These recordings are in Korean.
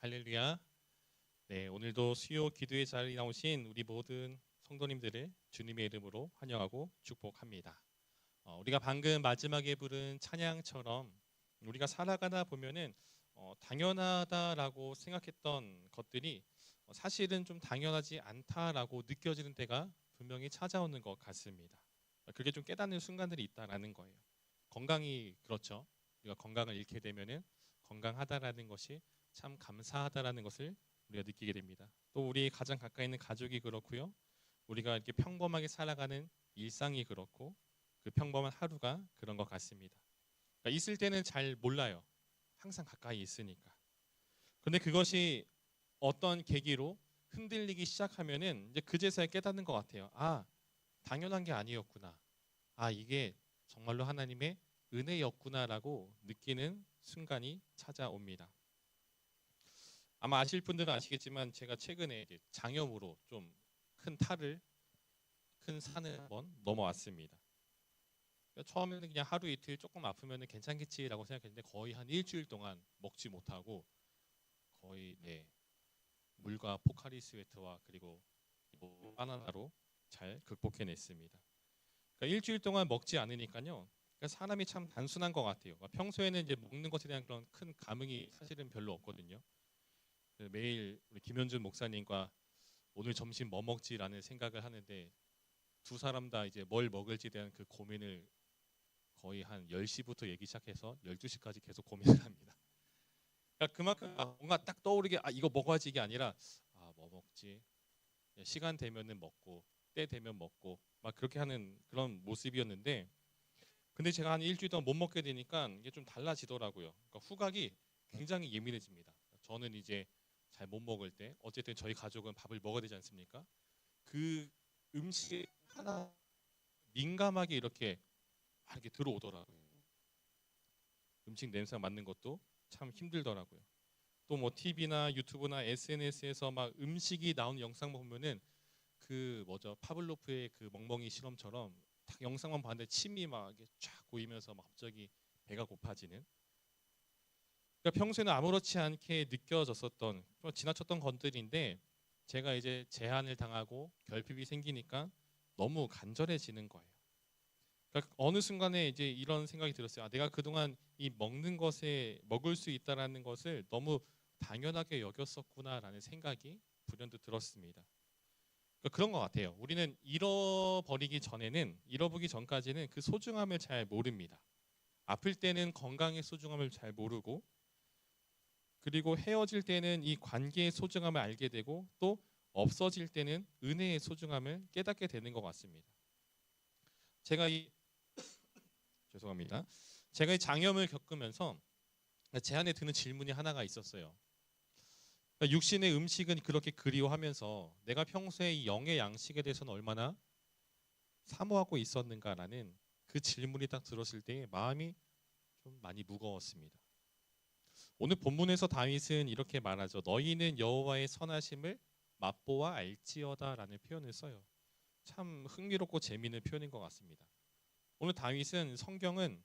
할렐루야. 네, 오늘도 수요 기도의 자리에 나오신 우리 모든 성도님들을 주님의 이름으로 환영하고 축복합니다. 우리가 방금 마지막에 부른 찬양처럼 우리가 살아가다 보면은 당연하다라고 생각했던 것들이 사실은 좀 당연하지 않다라고 느껴지는 때가 분명히 찾아오는 것 같습니다. 그게 좀 깨닫는 순간들이 있다라는 거예요. 건강이 그렇죠. 우리가 건강을 잃게 되면은 건강하다라는 것이 참 감사하다라는 것을 우리가 느끼게 됩니다. 또 우리 가장 가까이 있는 가족이 그렇고요. 우리가 이렇게 평범하게 살아가는 일상이 그렇고 그 평범한 하루가 그런 것 같습니다. 그러니까 있을 때는 잘 몰라요. 항상 가까이 있으니까. 그런데 그것이 어떤 계기로 흔들리기 시작하면은 이제 그제서야 깨닫는 것 같아요. 아, 당연한 게 아니었구나. 아, 이게 정말로 하나님의 은혜였구나라고 느끼는 순간이 찾아옵니다. 아마 아실 분들은 아시겠지만 제가 최근에 이제 장염으로 좀 큰 산을 한번 넘어왔습니다. 그러니까 처음에는 그냥 하루 이틀 조금 아프면 괜찮겠지라고 생각했는데 거의 한 일주일 동안 먹지 못하고 거의 물과 포카리 스웨트와 그리고 바나나로 잘 극복해냈습니다. 그러니까 일주일 동안 먹지 않으니까요. 그러니까 사람이 참 단순한 것 같아요. 그러니까 평소에는 이제 먹는 것에 대한 그런 큰 감흥이 사실은 별로 없거든요. 매일 우리 김현준 목사님과 오늘 점심 뭐 먹지라는 생각을 하는데 두 사람 다 이제 뭘 먹을지에 대한 그 고민을 거의 한 10시부터 얘기 시작해서 12시까지 계속 고민을 합니다. 그러니까 그만큼 뭔가 딱 떠오르게 이거 먹어야지 이게 아니라 뭐 먹지? 시간 되면은 먹고 때 되면 먹고 막 그렇게 하는 그런 모습이었는데 근데 제가 한 일주일 동안 못 먹게 되니까 이게 좀 달라지더라고요. 그러니까 후각이 굉장히 예민해집니다. 저는 이제 잘 못 먹을 때 어쨌든 저희 가족은 밥을 먹어야 되지 않습니까? 그 음식 하나 민감하게 이렇게 들어오더라고요. 음식 냄새가 맡는 것도 참 힘들더라고요. 또 뭐 TV나 유튜브나 SNS에서 막 음식이 나오는 영상 보면은 그 뭐죠 파블로프의 그 멍멍이 실험처럼 딱 영상만 봤는데 침이 막 쫙 고이면서 막 갑자기 배가 고파지는. 그러니까 평소에는 아무렇지 않게 느껴졌었던 지나쳤던 것들인데 제가 이제 제한을 당하고 결핍이 생기니까 너무 간절해지는 거예요. 그러니까 어느 순간에 이제 이런 생각이 들었어요. 내가 그동안 이 먹는 것에 먹을 수 있다라는 것을 너무 당연하게 여겼었구나라는 생각이 불현듯 들었습니다. 그러니까 그런 것 같아요. 우리는 잃어보기 전까지는 그 소중함을 잘 모릅니다. 아플 때는 건강의 소중함을 잘 모르고 그리고 헤어질 때는 이 관계의 소중함을 알게 되고 또 없어질 때는 은혜의 소중함을 깨닫게 되는 것 같습니다. 제가 죄송합니다. 제가 이 장염을 겪으면서 제 안에 드는 질문이 하나가 있었어요. 그러니까 육신의 음식은 그렇게 그리워하면서 내가 평소에 이 영의 양식에 대해서는 얼마나 사모하고 있었는가라는 그 질문이 딱 들었을 때 마음이 좀 많이 무거웠습니다. 오늘 본문에서 다윗은 이렇게 말하죠. 너희는 여호와의 선하심을 맛보아 알지어다라는 표현을 써요. 참 흥미롭고 재미있는 표현인 것 같습니다. 오늘 다윗은 성경은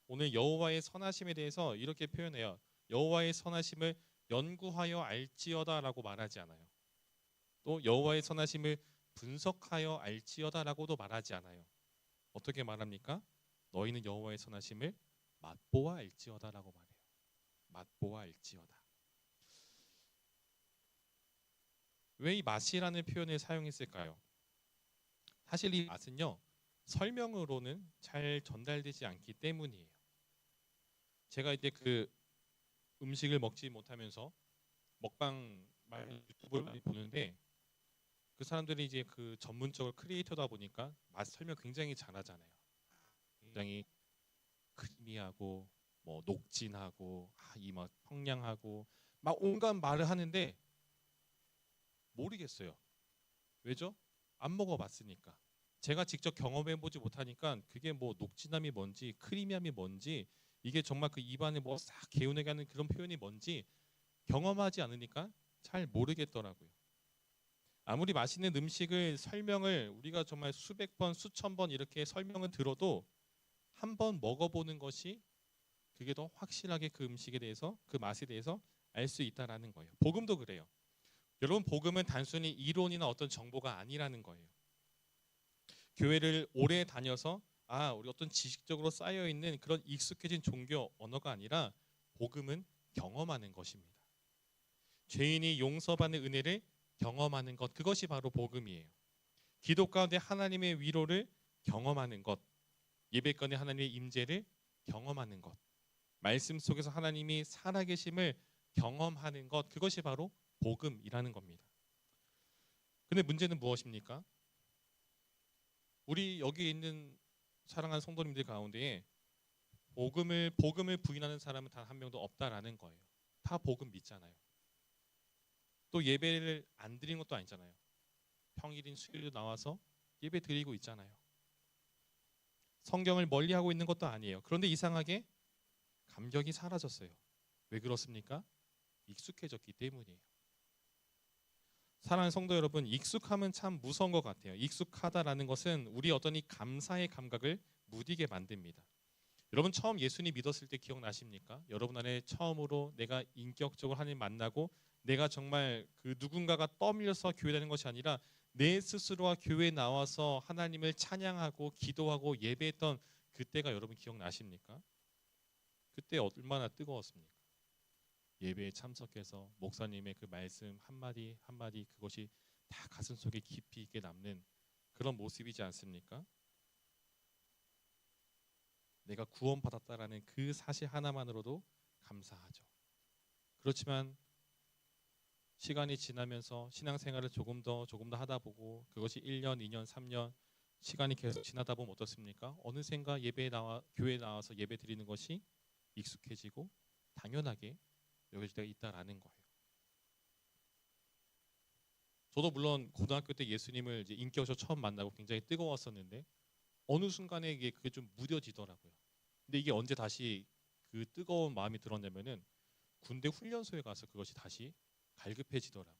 오늘 여호와의 선하심에 대해서 이렇게 표현해요. 여호와의 선하심을 연구하여 알지어다라고 말하지 않아요. 또 여호와의 선하심을 분석하여 알지어다라고도 말하지 않아요. 어떻게 말합니까? 너희는 여호와의 선하심을 맛보아 알지어다라고 말해요. 맛보아 알지어다. 왜 이 맛이라는 표현을 사용했을까요? 사실 이 맛은요. 설명으로는 잘 전달되지 않기 때문이에요. 제가 이제 그 음식을 먹지 못하면서 먹방 유튜브를 많이 보는데 그 사람들이 이제 그 전문적으로 크리에이터다 보니까 맛 설명 굉장히 잘하잖아요. 굉장히 크리미하고 뭐 녹진하고 이 맛 청량하고 막 온갖 말을 하는데 모르겠어요. 왜죠? 안 먹어봤으니까. 제가 직접 경험해보지 못하니까 그게 뭐 녹진함이 뭔지 크리미함이 뭔지 이게 정말 그 입안에 뭐 싹 개운하게 하는 그런 표현이 뭔지 경험하지 않으니까 잘 모르겠더라고요. 아무리 맛있는 음식을 설명을 우리가 정말 수백 번, 수천 번 이렇게 설명을 들어도 한 번 먹어보는 것이 그게 더 확실하게 그 음식에 대해서 그 맛에 대해서 알 수 있다라는 거예요. 복음도 그래요. 여러분, 복음은 단순히 이론이나 어떤 정보가 아니라는 거예요. 교회를 오래 다녀서 우리 어떤 지식적으로 쌓여 있는 그런 익숙해진 종교 언어가 아니라 복음은 경험하는 것입니다. 죄인이 용서받는 은혜를 경험하는 것, 그것이 바로 복음이에요. 기도 가운데 하나님의 위로를 경험하는 것, 예배권에 하나님의 임재를 경험하는 것, 말씀 속에서 하나님이 살아계심을 경험하는 것, 그것이 바로 복음이라는 겁니다. 근데 문제는 무엇입니까? 우리 여기 있는 사랑하는 성도님들 가운데에 복음을 부인하는 사람은 단 한 명도 없다라는 거예요. 다 복음 믿잖아요. 또 예배를 안 드리는 것도 아니잖아요. 평일인 수요일도 나와서 예배 드리고 있잖아요. 성경을 멀리하고 있는 것도 아니에요. 그런데 이상하게 감격이 사라졌어요. 왜 그렇습니까? 익숙해졌기 때문이에요. 사랑하는 성도 여러분, 익숙함은 참 무서운 것 같아요. 익숙하다라는 것은 우리 어떤 이 감사의 감각을 무디게 만듭니다. 여러분, 처음 예수님 믿었을 때 기억나십니까? 여러분 안에 처음으로 내가 인격적으로 하나님 만나고 내가 정말 그 누군가가 떠밀려서 교회 다니는 것이 아니라 내 스스로가 교회에 나와서 하나님을 찬양하고 기도하고 예배했던 그때가 여러분 기억나십니까? 그때 얼마나 뜨거웠습니까? 예배에 참석해서 목사님의 그 말씀 한마디 한마디, 그것이 다 가슴속에 깊이 있게 남는 그런 모습이지 않습니까? 내가 구원받았다라는 그 사실 하나만으로도 감사하죠. 그렇지만 시간이 지나면서 신앙생활을 조금 더 하다 보고 그것이 1년, 2년, 3년 시간이 계속 지나다 보면 어떻습니까? 어느샌가 교회에 나와서 예배 드리는 것이 익숙해지고 당연하게 여겨질 때가 있다라는 거예요. 저도 물론 고등학교 때 예수님을 이제 인격적으로 처음 만나고 굉장히 뜨거웠었는데 어느 순간에 그게 좀 무뎌지더라고요. 근데 이게 언제 다시 그 뜨거운 마음이 들었냐면은 군대 훈련소에 가서 그것이 다시 갈급해지더라고요.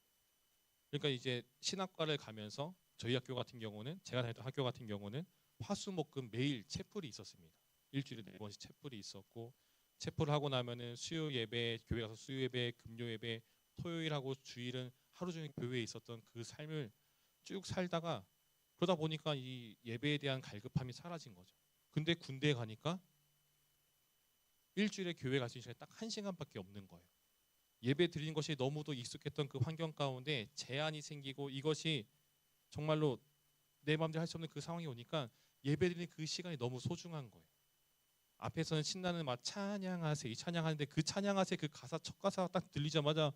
그러니까 이제 신학과를 가면서 저희 학교 같은 경우는, 제가 다녔던 학교 같은 경우는 화수목금 매일 채플이 있었습니다. 일주일에 4번씩 채플이 있었고, 채플을 하고 나면은 수요 예배, 교회 가서 수요 예배, 금요 예배, 토요일하고 주일은 하루 종일 교회에 있었던 그 삶을 쭉 살다가 그러다 보니까 이 예배에 대한 갈급함이 사라진 거죠. 근데 군대에 가니까 일주일에 교회 갈 수 있는 시간이 딱 1시간밖에 없는 거예요. 예배 드리는 것이 너무도 익숙했던 그 환경 가운데 제한이 생기고 이것이 정말로 내 마음대로 할 수 없는 그 상황이 오니까 예배 드리는 그 시간이 너무 소중한 거예요. 앞에서는 신나는 막 찬양하세, 이 찬양하는데 그 찬양하세 그 가사, 첫 가사가 딱 들리자마자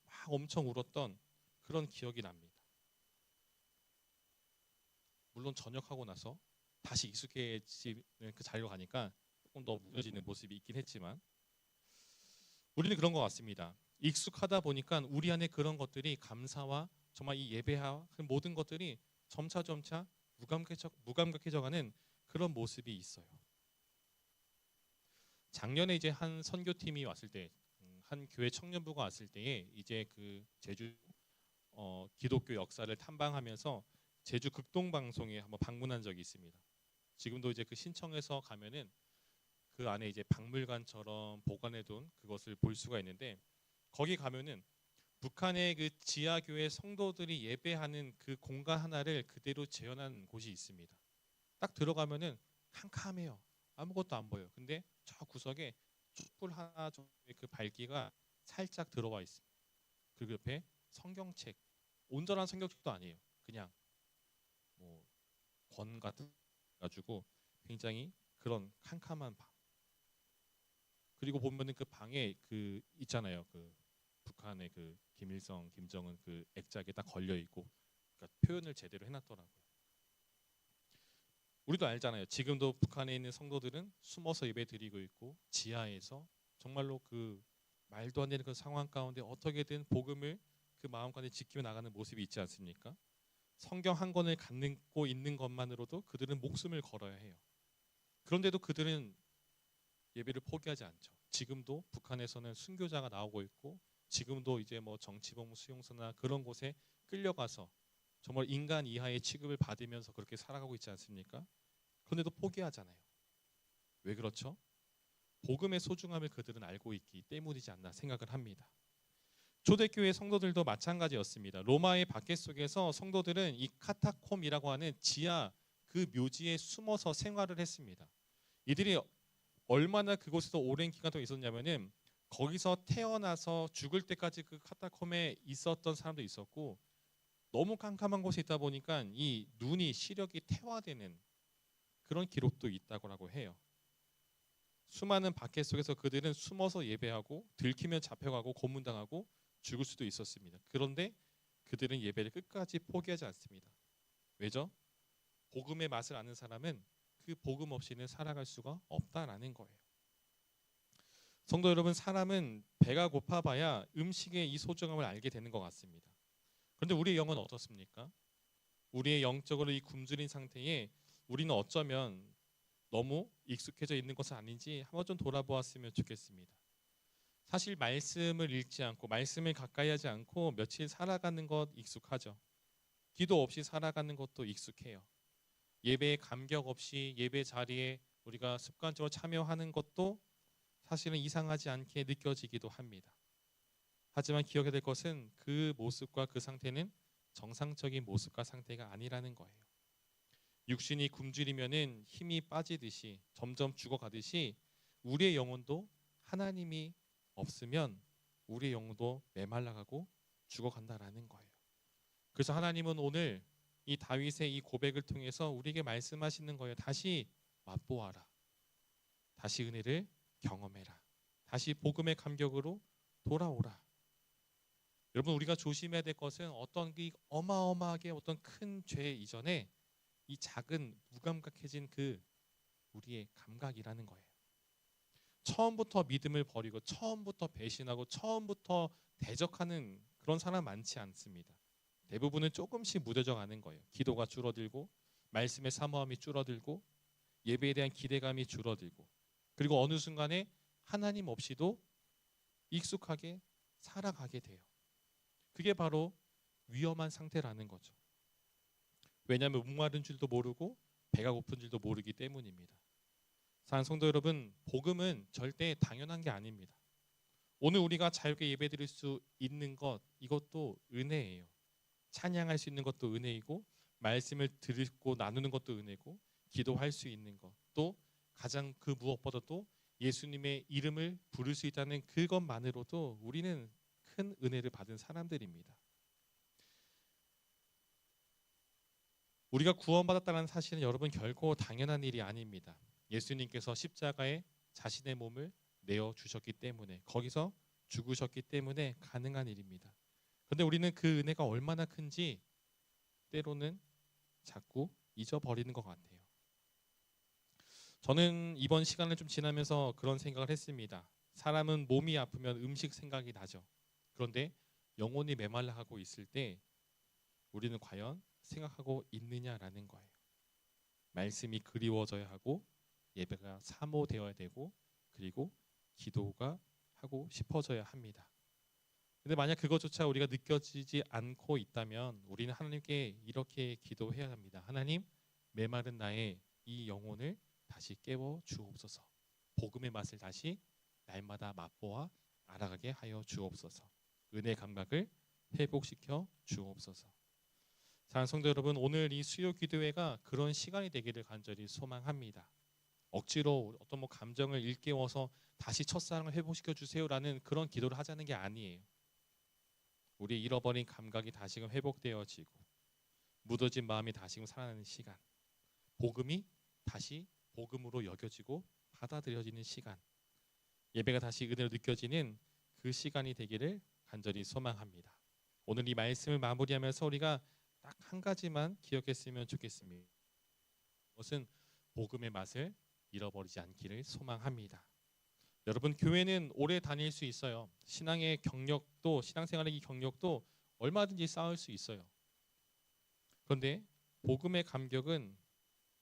막 엄청 울었던 그런 기억이 납니다. 물론 전역하고 나서 다시 익숙해지는 그 자리로 가니까 조금 더 무뎌지는 모습이 있긴 했지만 우리는 그런 것 같습니다. 익숙하다 보니까 우리 안에 그런 것들이, 감사와 정말 이 예배와 그 모든 것들이 점차 무감각해져가는 그런 모습이 있어요. 작년에 이제 한 선교팀이 왔을 때, 한 교회 청년부가 왔을 때에 이제 그 제주 기독교 역사를 탐방하면서 제주 극동방송에 한번 방문한 적이 있습니다. 지금도 이제 그 신청해서 가면은 그 안에 이제 박물관처럼 보관해둔 그것을 볼 수가 있는데, 거기 가면은 북한의 그 지하교회 성도들이 예배하는 그 공간 하나를 그대로 재현한 곳이 있습니다. 딱 들어가면은 캄캄해요. 아무것도 안 보여요. 근데 저 구석에 촛불 하나 정도의 그 밝기가 살짝 들어와 있습니다. 그 옆에 성경책, 온전한 성경책도 아니에요. 그냥 뭐 권 같은 가지고 굉장히 그런 캄캄한 방. 그리고 보면은 그 방에 그 있잖아요. 그 북한의 그 김일성, 김정은 그 액자에 딱 걸려 있고, 그러니까 표현을 제대로 해놨더라고요. 우리도 알잖아요. 지금도 북한에 있는 성도들은 숨어서 예배 드리고 있고 지하에서 정말로 그 말도 안 되는 그 상황 가운데 어떻게든 복음을 그 마음 가운데 지키며 나가는 모습이 있지 않습니까? 성경 한 권을 갖고 있는 것만으로도 그들은 목숨을 걸어야 해요. 그런데도 그들은 예배를 포기하지 않죠. 지금도 북한에서는 순교자가 나오고 있고, 지금도 이제 뭐 정치범 수용소나 그런 곳에 끌려가서 정말 인간 이하의 취급을 받으면서 그렇게 살아가고 있지 않습니까? 그런데도 포기하잖아요. 왜 그렇죠? 복음의 소중함을 그들은 알고 있기 때문이지 않나 생각을 합니다. 초대교회 성도들도 마찬가지였습니다. 로마의 박해 속에서 성도들은 이 카타콤이라고 하는 지하 그 묘지에 숨어서 생활을 했습니다. 이들이 얼마나 그곳에서 오랜 기간 동안 있었냐면은 거기서 태어나서 죽을 때까지 그 카타콤에 있었던 사람도 있었고, 너무 깜깜한 곳에 있다 보니까 이 눈이 시력이 퇴화되는 그런 기록도 있다고 해요. 수많은 박해 속에서 그들은 숨어서 예배하고 들키면 잡혀가고 고문당하고 죽을 수도 있었습니다. 그런데 그들은 예배를 끝까지 포기하지 않습니다. 왜죠? 복음의 맛을 아는 사람은 그 복음 없이는 살아갈 수가 없다라는 거예요. 성도 여러분, 사람은 배가 고파봐야 음식의 이 소중함을 알게 되는 것 같습니다. 그런데 우리의 영은 어떻습니까? 우리의 영적으로 이 굶주린 상태에 우리는 어쩌면 너무 익숙해져 있는 것은 아닌지 한번 좀 돌아보았으면 좋겠습니다. 사실 말씀을 읽지 않고 말씀을 가까이 하지 않고 며칠 살아가는 것 익숙하죠. 기도 없이 살아가는 것도 익숙해요. 예배에 감격 없이 예배 자리에 우리가 습관적으로 참여하는 것도 사실은 이상하지 않게 느껴지기도 합니다. 하지만 기억해야 될 것은 그 모습과 그 상태는 정상적인 모습과 상태가 아니라는 거예요. 육신이 굶주리면은 힘이 빠지듯이 점점 죽어가듯이 우리의 영혼도 하나님이 없으면 우리의 영혼도 메말라가고 죽어간다라는 거예요. 그래서 하나님은 오늘 이 다윗의 이 고백을 통해서 우리에게 말씀하시는 거예요. 다시 맛보아라. 다시 은혜를 경험해라. 다시 복음의 감격으로 돌아오라. 여러분, 우리가 조심해야 될 것은 어떤 이 어마어마하게 어떤 큰 죄 이전에 이 작은 무감각해진 그 우리의 감각이라는 거예요. 처음부터 믿음을 버리고 처음부터 배신하고 처음부터 대적하는 그런 사람 많지 않습니다. 대부분은 조금씩 무뎌져 가는 거예요. 기도가 줄어들고 말씀의 사모함이 줄어들고 예배에 대한 기대감이 줄어들고, 그리고 어느 순간에 하나님 없이도 익숙하게 살아가게 돼요. 그게 바로 위험한 상태라는 거죠. 왜냐하면 목마른 줄도 모르고 배가 고픈 줄도 모르기 때문입니다. 사랑하는 성도 여러분, 복음은 절대 당연한 게 아닙니다. 오늘 우리가 자유롭게 예배드릴 수 있는 것, 이것도 은혜예요. 찬양할 수 있는 것도 은혜이고, 말씀을 듣고 나누는 것도 은혜고, 기도할 수 있는 것, 또 가장 그 무엇보다도 예수님의 이름을 부를 수 있다는 그것만으로도 우리는 큰 은혜를 받은 사람들입니다. 우리가 구원받았다는 사실은 여러분 결코 당연한 일이 아닙니다. 예수님께서 십자가에 자신의 몸을 내어주셨기 때문에, 거기서 죽으셨기 때문에 가능한 일입니다. 그런데 우리는 그 은혜가 얼마나 큰지 때로는 자꾸 잊어버리는 것 같아요. 저는 이번 시간을 좀 지나면서 그런 생각을 했습니다. 사람은 몸이 아프면 음식 생각이 나죠. 그런데 영혼이 메말라하고 있을 때 우리는 과연 생각하고 있느냐라는 거예요. 말씀이 그리워져야 하고, 예배가 사모되어야 되고, 그리고 기도가 하고 싶어져야 합니다. 근데 만약 그것조차 우리가 느껴지지 않고 있다면 우리는 하나님께 이렇게 기도해야 합니다. 하나님, 메마른 나의 이 영혼을 다시 깨워 주옵소서. 복음의 맛을 다시 날마다 맛보아 알아가게 하여 주옵소서. 은혜 감각을 회복시켜 주옵소서. 사랑하는 성도 여러분, 오늘 이 수요 기도회가 그런 시간이 되기를 간절히 소망합니다. 억지로 어떤 감정을 일깨워서 다시 첫사랑을 회복시켜 주세요라는 그런 기도를 하자는 게 아니에요. 우리 잃어버린 감각이 다시금 회복되어지고 묻어진 마음이 다시금 살아나는 시간, 복음이 다시 복음으로 여겨지고 받아들여지는 시간, 예배가 다시 은혜로 느껴지는 그 시간이 되기를 간절히 소망합니다. 오늘 이 말씀을 마무리하면서 우리가 딱 한 가지만 기억했으면 좋겠습니다. 그것은 복음의 맛을 잃어버리지 않기를 소망합니다. 여러분, 교회는 오래 다닐 수 있어요. 신앙의 경력도, 신앙생활의 이 경력도 얼마든지 쌓을 수 있어요. 그런데 복음의 감격은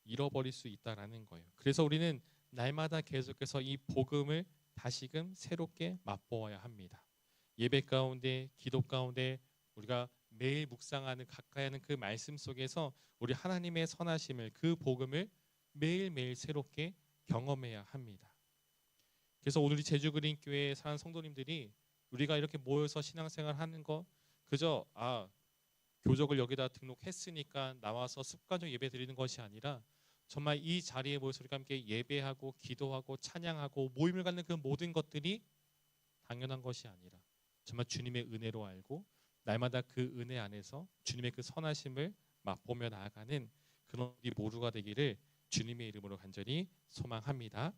잃어버릴 수 있다라는 거예요. 그래서 우리는 날마다 계속해서 이 복음을 다시금 새롭게 맛보아야 합니다. 예배 가운데, 기도 가운데 우리가 매일 묵상하는, 가까이 하는 그 말씀 속에서 우리 하나님의 선하심을, 그 복음을 매일매일 새롭게 경험해야 합니다. 그래서 오늘 이 제주그린교회에 사는 성도님들이 우리가 이렇게 모여서 신앙생활 하는 거 그저 교적을 여기다 등록했으니까 나와서 습관적 예배 드리는 것이 아니라 정말 이 자리에 모여서 우리가 함께 예배하고 기도하고 찬양하고 모임을 갖는 그 모든 것들이 당연한 것이 아니라 정말 주님의 은혜로 알고 날마다 그 은혜 안에서 주님의 그 선하심을 맛보며 나아가는 그런 우리 모두가 되기를 주님의 이름으로 간절히 소망합니다.